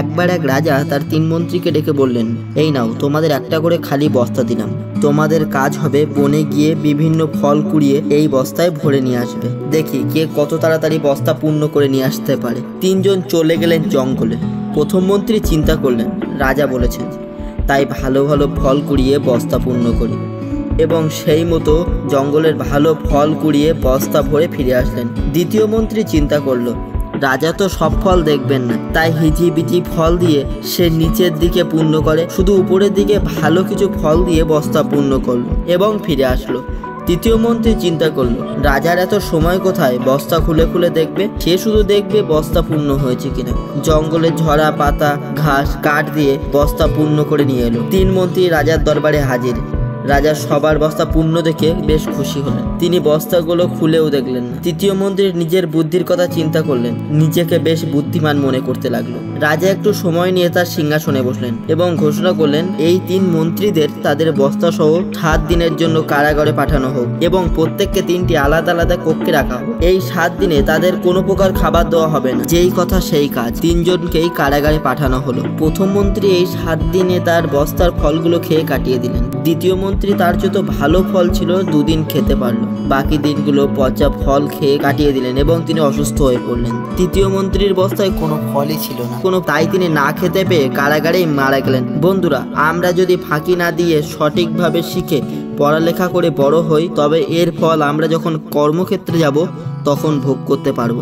একবার এক রাজা তার 3 মন্ত্রীকে ডেকে বললেন, এই নাও, তোমাদের একটা করে খালি বস্তা দিলাম। তোমাদের কাজ হবে বনে গিয়ে বিভিন্ন ফল কুড়িয়ে এই বস্তায় ভরে নিয়ে আসবে। দেখি কে কত তাড়াতাড়ি বস্তা পূর্ণ করে নিয়ে আসতে পারে। 3 জন চলে গেলেন জঙ্গলে। প্রথম মন্ত্রী চিন্তা করলেন, রাজা বলেছেন, তাই ভালো ভালো ফল কুড়িয়ে বস্তা পূর্ণ করি। এবং সেই মতো জঙ্গলের ভালো ফল কুড়িয়ে বস্তা ভরে ফিরে আসলেন। দ্বিতীয় মন্ত্রী চিন্তা করলো, রাজা তো সব ফল দেখবেন না, তাই হিজিবিজি ফল দিয়ে সে নিচের দিকে পূর্ণ করে, শুধু উপরের দিকে ভালো কিছু ফল দিয়ে বস্তা পূর্ণ করলো এবং ফিরে আসলো। তৃতীয় মন্ত্রী চিন্তা করলো, রাজার এত সময় কোথায় বস্তা খুলে খুলে দেখবে, সে শুধু দেখবে বস্তা পূর্ণ হয়েছে কিনা। জঙ্গলের ঝরা পাতা ঘাস কাঠ দিয়ে বস্তা পূর্ণ করে নিয়ে এলো। 3 মন্ত্রী রাজার দরবারে হাজির। রাজা সবার বস্তা পূর্ণ দেখে বেশ খুশি হলেন। তিনি বস্তাগুলো খুলেও দেখলেন না। তৃতীয় মন্ত্রী নিজের বুদ্ধির কথা চিন্তা করলেন, নিজেকে বেশ বুদ্ধিমান মনে করতে লাগলো। রাজা একটু সময় নিয়ে তার সিংহাসনে বসলেন এবং ঘোষণা করলেন, এই 3 মন্ত্রীদের তাদের বস্তা সহ 7 দিনের জন্য কারাগারে পাঠানো হোক এবং প্রত্যেককে 3টি আলাদা আলাদা কক্ষে রাখা হোক। এই 7 দিনে তাদের কোনো প্রকার খাবার দেওয়া হবে না। যেই কথা সেই কাজ। 3 জনকেই কারাগারে পাঠানো হলো। প্রথম মন্ত্রী এই 7 দিনে তার বস্তার ফলগুলো খেয়ে কাটিয়ে দিলেন। দ্বিতীয় মন্ত্রী তার যত ভালো ফল ছিল 2 দিন খেতে পারলো, বাকি দিনগুলো পচা ফল খেয়ে কাটিয়ে দিলেন এবং তিনি অসুস্থ হয়ে পড়লেন। তৃতীয় মন্ত্রীর বস্তায় কোনো ফলই ছিল না, তাই তিনি না খেতে পেয়ে কারাগারেই মারা গেলেন। বন্ধুরা, আমরা যদি ফাঁকি না দিয়ে সঠিকভাবে শিখে পড়ালেখা করে বড় হই, তবে এর ফল আমরা যখন কর্মক্ষেত্রে যাব তখন ভোগ করতে পারবো।